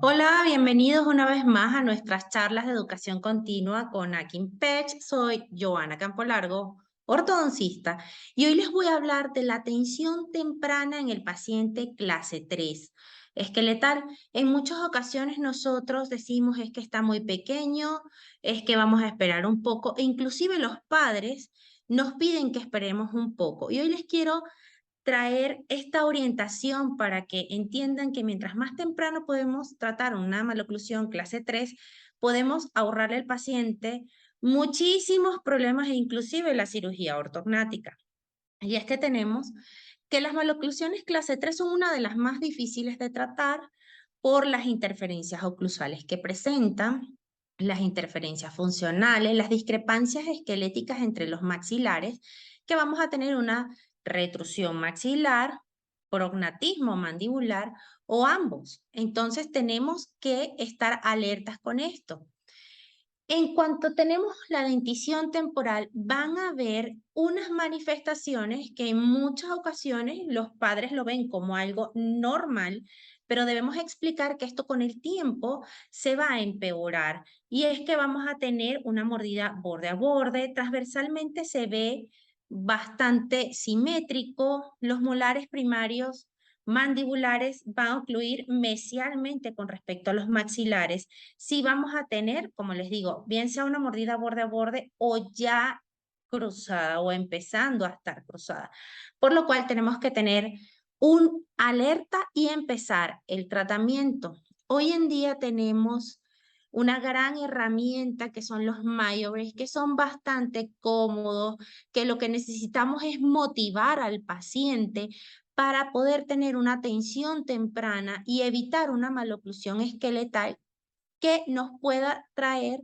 Hola, bienvenidos una vez más a nuestras charlas de educación continua con Akin Pech. Soy Joana Campolargo, ortodoncista, y hoy les voy a hablar de la atención temprana en el paciente clase 3 esqueletal. En muchas ocasiones nosotros decimos es que está muy pequeño, es que vamos a esperar un poco, e inclusive los padres nos piden que esperemos un poco. Y hoy les quiero traer esta orientación para que entiendan que mientras más temprano podemos tratar una maloclusión clase 3, podemos ahorrarle al paciente muchísimos problemas e inclusive la cirugía ortognática. Y es que tenemos que las maloclusiones clase 3 son una de las más difíciles de tratar por las interferencias oclusales que presentan, las interferencias funcionales, las discrepancias esqueléticas entre los maxilares, que vamos a tener una retrusión maxilar, prognatismo mandibular o ambos. Entonces tenemos que estar alertas con esto. En cuanto tenemos la dentición temporal, van a haber unas manifestaciones que en muchas ocasiones los padres lo ven como algo normal, pero debemos explicar que esto con el tiempo se va a empeorar. Y es que vamos a tener una mordida borde a borde, transversalmente se ve bastante simétrico, los molares primarios mandibulares van a ocluir mesialmente con respecto a los maxilares. Sí vamos a tener, como les digo, bien sea una mordida borde a borde o ya cruzada o empezando a estar cruzada. Por lo cual tenemos que tener un alerta y empezar el tratamiento. Hoy en día tenemos una gran herramienta que son los MyoBrace, que son bastante cómodos, que lo que necesitamos es motivar al paciente para poder tener una atención temprana y evitar una maloclusión esqueletal que nos pueda traer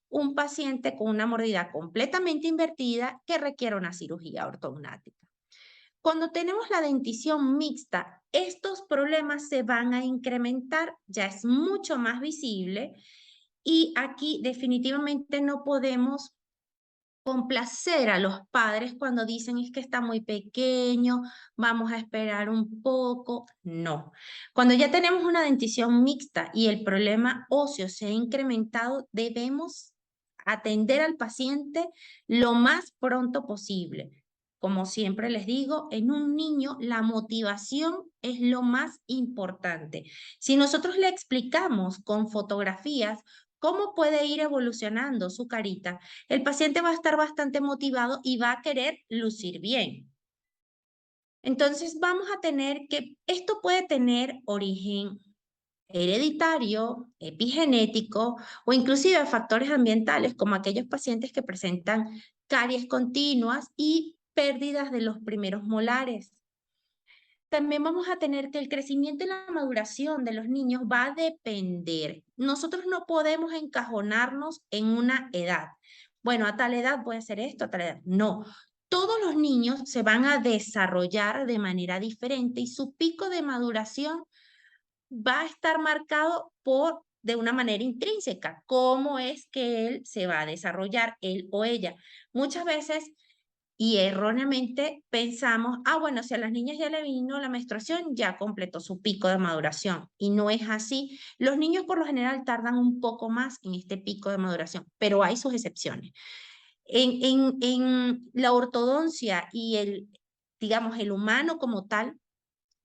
un paciente con una mordida completamente invertida que requiera una cirugía ortognática. Cuando tenemos la dentición mixta, estos problemas se van a incrementar, ya es mucho más visible y aquí definitivamente no podemos complacer a los padres cuando dicen es que está muy pequeño, vamos a esperar un poco. No. Cuando ya tenemos una dentición mixta y el problema óseo se ha incrementado, debemos atender al paciente lo más pronto posible. Como siempre les digo, en un niño la motivación es lo más importante. Si nosotros le explicamos con fotografías cómo puede ir evolucionando su carita, el paciente va a estar bastante motivado y va a querer lucir bien. Entonces vamos a tener que, esto puede tener origen hereditario, epigenético o inclusive factores ambientales como aquellos pacientes que presentan caries continuas y pérdidas de los primeros molares. También vamos a tener que el crecimiento y la maduración de los niños va a depender. Nosotros no podemos encajonarnos en una edad. Bueno, a tal edad voy a hacer esto, a tal edad. No, todos los niños se van a desarrollar de manera diferente y su pico de maduración va a estar marcado por de una manera intrínseca, cómo es que él se va a desarrollar, él o ella. Muchas veces y erróneamente pensamos, ah, bueno, si a las niñas ya le vino la menstruación, ya completó su pico de maduración. Y no es así. Los niños por lo general tardan un poco más en este pico de maduración, pero hay sus excepciones. En la ortodoncia y digamos, el humano como tal,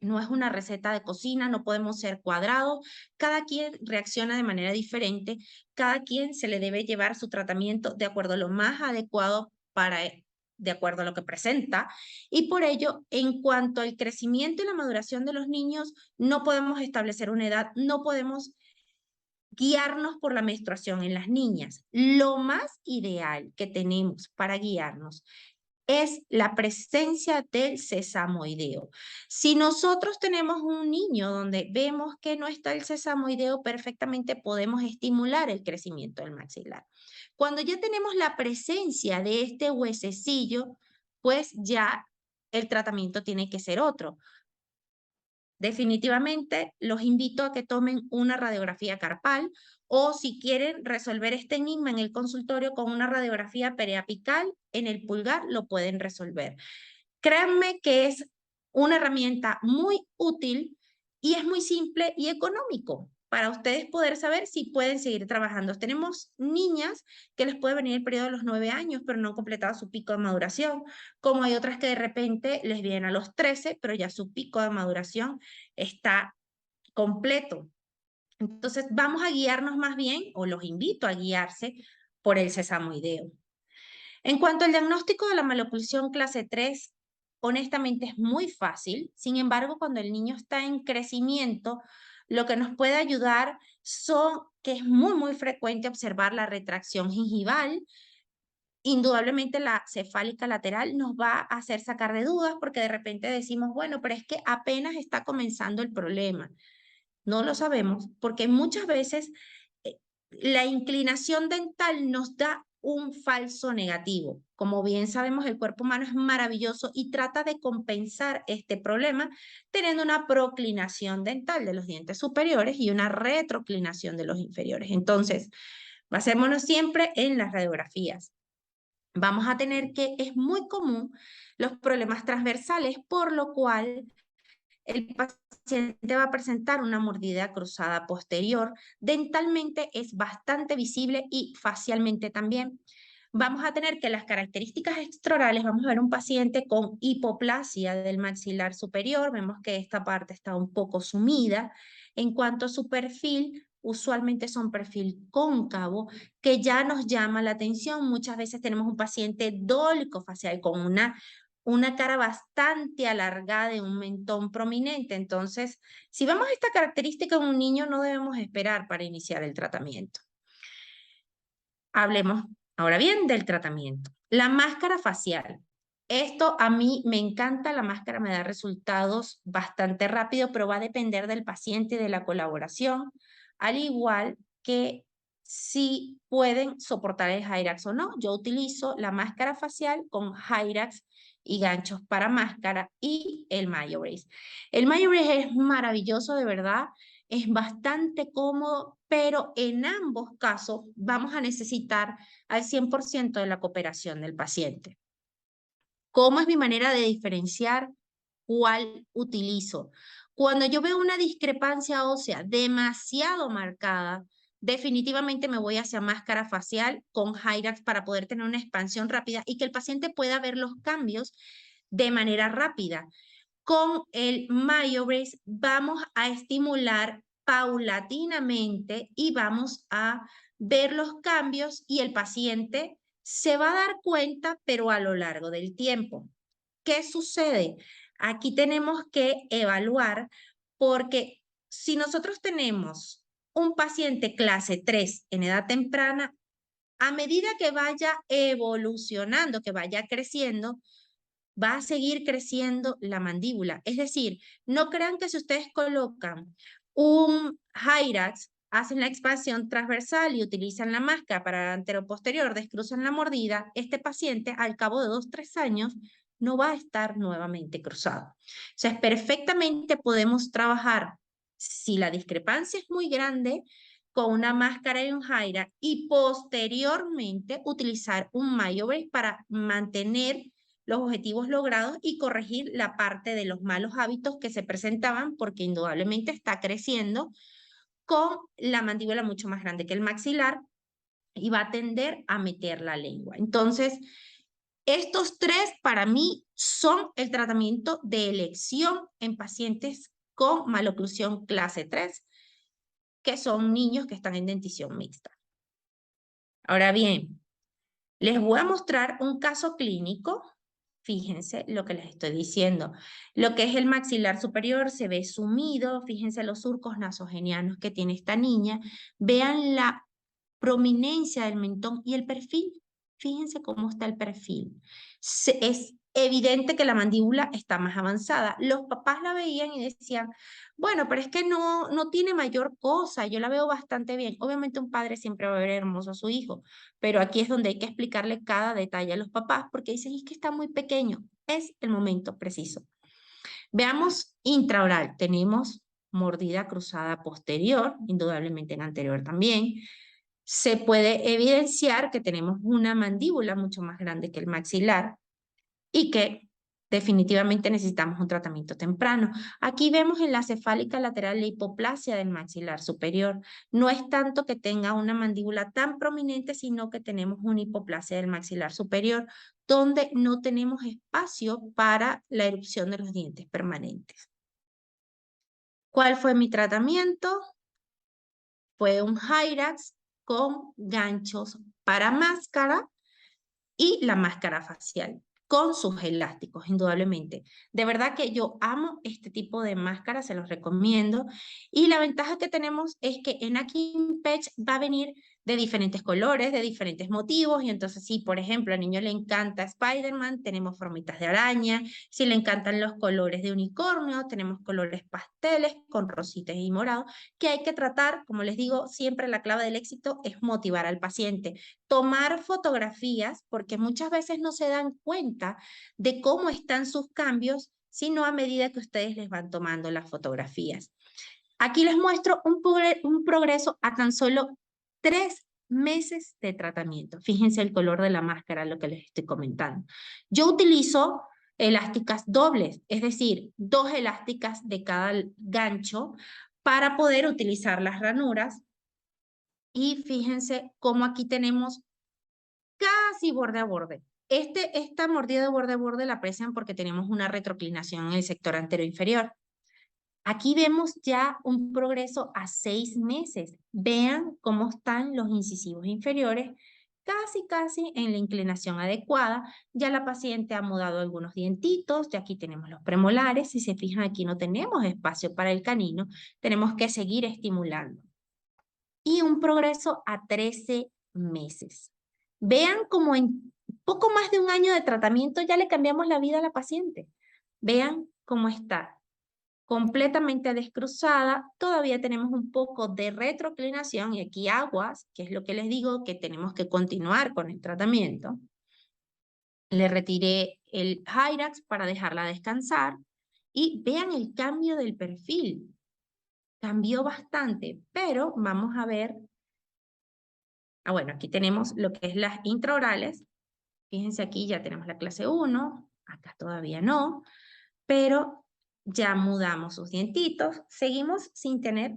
no es una receta de cocina, no podemos ser cuadrados, cada quien reacciona de manera diferente, cada quien se le debe llevar su tratamiento de acuerdo a lo más adecuado para de acuerdo a lo que presenta, y por ello, en cuanto al crecimiento y la maduración de los niños, no podemos establecer una edad, no podemos guiarnos por la menstruación en las niñas. Lo más ideal que tenemos para guiarnos es la presencia del sesamoideo. Si nosotros tenemos un niño donde vemos que no está el sesamoideo, perfectamente podemos estimular el crecimiento del maxilar. Cuando ya tenemos la presencia de este huesecillo, pues ya el tratamiento tiene que ser otro. Definitivamente los invito a que tomen una radiografía carpal o si quieren resolver este enigma en el consultorio con una radiografía periapical en el pulgar, lo pueden resolver. Créanme que es una herramienta muy útil y es muy simple y económico. para ustedes poder saber si pueden seguir trabajando. Tenemos niñas que les puede venir el periodo de los 9 años, pero no han completado su pico de maduración, como hay otras que de repente les vienen a los 13, pero ya su pico de maduración está completo. Entonces, vamos a guiarnos más bien, o los invito a guiarse por el sesamoideo. En cuanto al diagnóstico de la maloclusión clase 3, honestamente es muy fácil. Sin embargo, cuando el niño está en crecimiento, lo que nos puede ayudar son que es muy frecuente observar la retracción gingival. Indudablemente la cefálica lateral nos va a hacer sacar de dudas porque de repente decimos, bueno, pero es que apenas está comenzando el problema. No lo sabemos porque muchas veces la inclinación dental nos da un falso negativo. Como bien sabemos, el cuerpo humano es maravilloso y trata de compensar este problema teniendo una proclinación dental de los dientes superiores y una retroclinación de los inferiores. Entonces, basémonos siempre en las radiografías. Vamos a tener que es muy común los problemas transversales, por lo cual el paciente va a presentar una mordida cruzada posterior. Dentalmente es bastante visible y facialmente también. Vamos a tener que las características extraorales, vamos a ver un paciente con hipoplasia del maxilar superior, vemos que esta parte está un poco sumida. En cuanto a su perfil, usualmente son perfil cóncavo, que ya nos llama la atención. Muchas veces tenemos un paciente dólico facial con una cara bastante alargada de un mentón prominente. Entonces, si vemos esta característica en un niño, no debemos esperar para iniciar el tratamiento. Hablemos ahora bien del tratamiento. La máscara facial. Esto a mí me encanta, la máscara me da resultados bastante rápido, pero va a depender del paciente y de la colaboración, al igual que si pueden soportar el Hyrax o no. Yo utilizo la máscara facial con Hyrax y ganchos para máscara y el Mayo-Brace. El Mayo-Brace es maravilloso, de verdad, es bastante cómodo, pero en ambos casos vamos a necesitar al 100% de la cooperación del paciente. ¿Cómo es mi manera de diferenciar cuál utilizo? Cuando yo veo una discrepancia ósea demasiado marcada, definitivamente me voy hacia máscara facial con Hyrax para poder tener una expansión rápida y que el paciente pueda ver los cambios de manera rápida. Con el Mayo-Brace vamos a estimular paulatinamente y vamos a ver los cambios y el paciente se va a dar cuenta, pero a lo largo del tiempo. ¿Qué sucede? Aquí tenemos que evaluar porque si nosotros tenemos un paciente clase 3 en edad temprana, a medida que vaya evolucionando, que vaya creciendo, va a seguir creciendo la mandíbula. Es decir, no crean que si ustedes colocan un Hyrax, hacen la expansión transversal y utilizan la máscara para anteroposterior, descruzan la mordida, este paciente al cabo de 2 o 3 años no va a estar nuevamente cruzado. O sea, perfectamente podemos trabajar, si la discrepancia es muy grande, con una máscara y un Hyrax y posteriormente utilizar un Mayo-Brace para mantener los objetivos logrados y corregir la parte de los malos hábitos que se presentaban porque indudablemente está creciendo con la mandíbula mucho más grande que el maxilar y va a tender a meter la lengua. Entonces, estos tres para mí son el tratamiento de elección en pacientes con maloclusión clase 3, que son niños que están en dentición mixta. Ahora bien, les voy a mostrar un caso clínico. Fíjense lo que les estoy diciendo. Lo que es el maxilar superior se ve sumido. Fíjense los surcos nasogenianos que tiene esta niña. Vean la prominencia del mentón y el perfil. Fíjense cómo está el perfil. Es evidente que la mandíbula está más avanzada. Los papás la veían y decían, bueno, pero es que no tiene mayor cosa, yo la veo bastante bien. Obviamente un padre siempre va a ver hermoso a su hijo, pero aquí es donde hay que explicarle cada detalle a los papás porque dicen, es que está muy pequeño. Es el momento preciso. Veamos intraoral. Tenemos mordida cruzada posterior, indudablemente en anterior también. Se puede evidenciar que tenemos una mandíbula mucho más grande que el maxilar y que definitivamente necesitamos un tratamiento temprano. Aquí vemos en la cefálica lateral la hipoplasia del maxilar superior. No es tanto que tenga una mandíbula tan prominente, sino que tenemos una hipoplasia del maxilar superior, donde no tenemos espacio para la erupción de los dientes permanentes. ¿Cuál fue mi tratamiento? Fue un Hyrax con ganchos para máscara y la máscara facial con sus elásticos, indudablemente. De verdad que yo amo este tipo de máscara, se los recomiendo. Y la ventaja que tenemos es que en Akin Patch va a venir de diferentes colores, de diferentes motivos. Y entonces, si por ejemplo al niño le encanta Spider-Man, tenemos formitas de araña. Si le encantan los colores de unicornio, tenemos colores pasteles con rositas y morado, que hay que tratar, como les digo, siempre la clave del éxito es motivar al paciente. Tomar fotografías, porque muchas veces no se dan cuenta de cómo están sus cambios, sino a medida que ustedes les van tomando las fotografías. Aquí les muestro un progreso a tan solo 3 meses de tratamiento. Fíjense el color de la máscara, lo que les estoy comentando. Yo utilizo elásticas dobles, es decir, 2 elásticas de cada gancho para poder utilizar las ranuras. Y fíjense cómo aquí tenemos casi borde a borde. Esta mordida de borde a borde la aprecian porque tenemos una retroclinación en el sector antero inferior. Aquí vemos ya un progreso a 6 meses. Vean cómo están los incisivos inferiores, casi en la inclinación adecuada. Ya la paciente ha mudado algunos dientitos, ya aquí tenemos los premolares. Si se fijan, aquí no tenemos espacio para el canino. Tenemos que seguir estimulando. Y un progreso a 13 meses. Vean cómo en poco más de un año de tratamiento ya le cambiamos la vida a la paciente. Vean cómo está completamente descruzada. Todavía tenemos un poco de retroclinación y aquí aguas, que es lo que les digo, que tenemos que continuar con el tratamiento. Le retiré el Hyrax para dejarla descansar y vean el cambio del perfil. Cambió bastante, pero vamos a ver. Bueno, aquí tenemos lo que es las intraorales. Fíjense aquí ya tenemos la clase 1, acá todavía no, pero ya mudamos sus dientitos. Seguimos sin tener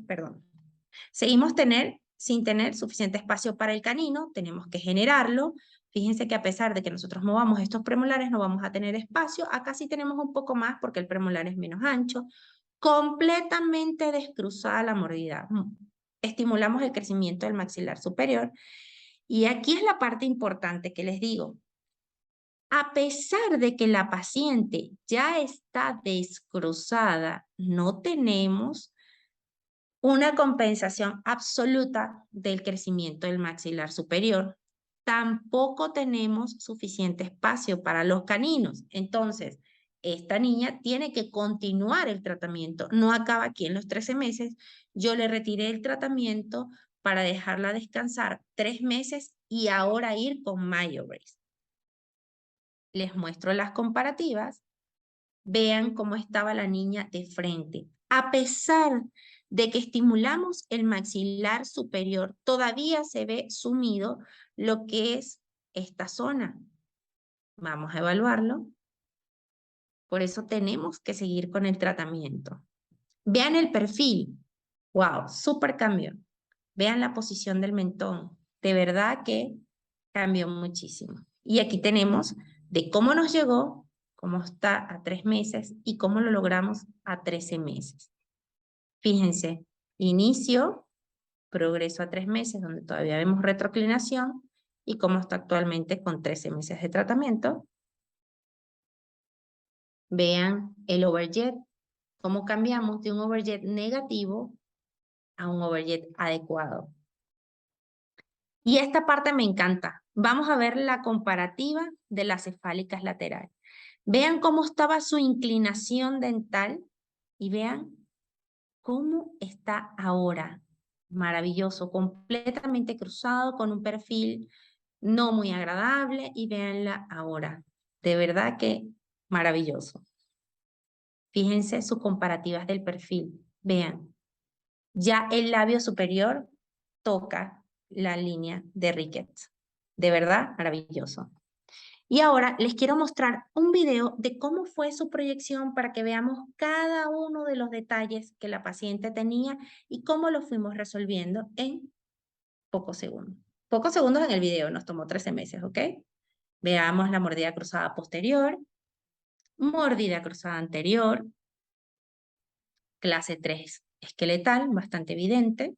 suficiente espacio para el canino, tenemos que generarlo. Fíjense que a pesar de que nosotros movamos estos premolares, no vamos a tener espacio. Acá sí tenemos un poco más porque el premolar es menos ancho. Completamente descruzada la mordida. Estimulamos el crecimiento del maxilar superior. Y aquí es la parte importante que les digo. A pesar de que la paciente ya está descruzada, no tenemos una compensación absoluta del crecimiento del maxilar superior. Tampoco tenemos suficiente espacio para los caninos. Entonces, esta niña tiene que continuar el tratamiento. No acaba aquí en los 13 meses. Yo le retiré el tratamiento para dejarla descansar 3 meses y ahora ir con MyoBrace. Les muestro las comparativas. Vean cómo estaba la niña de frente. A pesar de que estimulamos el maxilar superior, todavía se ve sumido lo que es esta zona. Vamos a evaluarlo. Por eso tenemos que seguir con el tratamiento. Vean el perfil. ¡Wow! Súper cambio. Vean la posición del mentón. De verdad que cambió muchísimo. Y aquí tenemos de cómo nos llegó, cómo está a 3 meses y cómo lo logramos a 13 meses. Fíjense, inicio, progreso a 3 meses, donde todavía vemos retroclinación, y cómo está actualmente con 13 meses de tratamiento. Vean el overjet, cómo cambiamos de un overjet negativo a un overjet adecuado. Y esta parte me encanta. Vamos a ver la comparativa de las cefálicas laterales. Vean cómo estaba su inclinación dental y vean cómo está ahora. Maravilloso, completamente cruzado con un perfil no muy agradable y véanla ahora. De verdad que maravilloso. Fíjense sus comparativas del perfil. Vean, ya el labio superior toca la línea de Ricketts. De verdad, maravilloso. Y ahora les quiero mostrar un video de cómo fue su proyección para que veamos cada uno de los detalles que la paciente tenía y cómo lo fuimos resolviendo en pocos segundos. Pocos segundos en el video, nos tomó 13 meses, ¿ok? Veamos la mordida cruzada posterior, mordida cruzada anterior, clase 3 esqueletal, bastante evidente.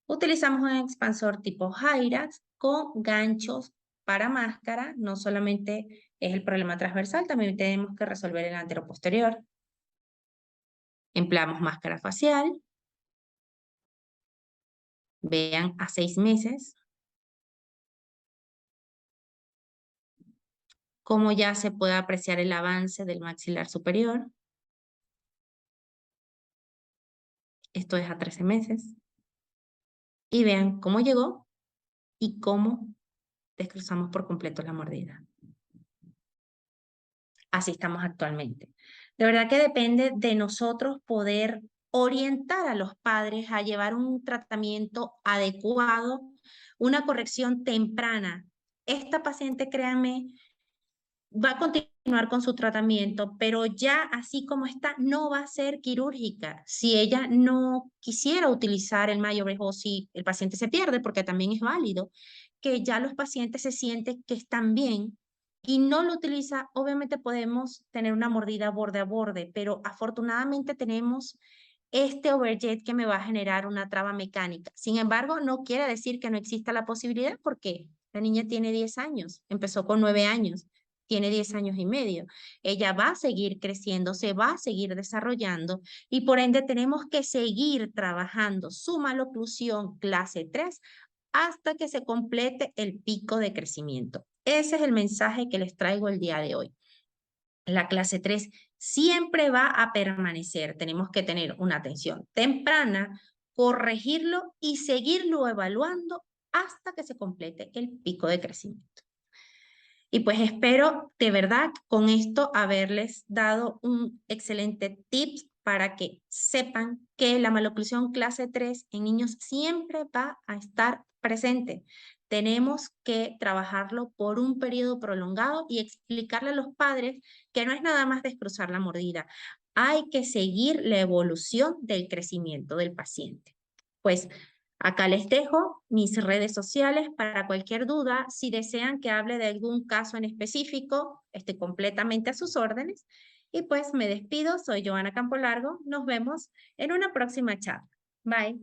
Utilizamos un expansor tipo Hyrax con ganchos para máscara. No solamente es el problema transversal, también tenemos que resolver el anteroposterior. Empleamos máscara facial. Vean a 6 meses cómo ya se puede apreciar el avance del maxilar superior. Esto es a 13 meses. Y vean cómo llegó y cómo descruzamos por completo la mordida. Así estamos actualmente. De verdad que depende de nosotros poder orientar a los padres a llevar un tratamiento adecuado, una corrección temprana. Esta paciente, créanme, va a continuar con su tratamiento, pero ya así como está, no va a ser quirúrgica. Si ella no quisiera utilizar el MyoBreath o si el paciente se pierde, porque también es válido, que ya los pacientes se sienten que están bien y no lo utiliza, obviamente podemos tener una mordida borde a borde, pero afortunadamente tenemos este overjet que me va a generar una traba mecánica. Sin embargo, no quiere decir que no exista la posibilidad porque la niña tiene 10 años, empezó con 9 años, tiene 10 años y medio. Ella va a seguir creciendo, se va a seguir desarrollando y por ende tenemos que seguir trabajando su maloclusión clase 3 hasta que se complete el pico de crecimiento. Ese es el mensaje que les traigo el día de hoy. La clase 3 siempre va a permanecer. Tenemos que tener una atención temprana, corregirlo y seguirlo evaluando hasta que se complete el pico de crecimiento. Y pues espero de verdad con esto haberles dado un excelente tip para que sepan que la maloclusión clase 3 en niños siempre va a estar presente. Tenemos que trabajarlo por un periodo prolongado y explicarle a los padres que no es nada más descruzar la mordida. Hay que seguir la evolución del crecimiento del paciente. Pues acá les dejo mis redes sociales para cualquier duda. Si desean que hable de algún caso en específico, estoy completamente a sus órdenes. Y pues me despido, soy Joana Campolargo. Nos vemos en una próxima charla. Bye.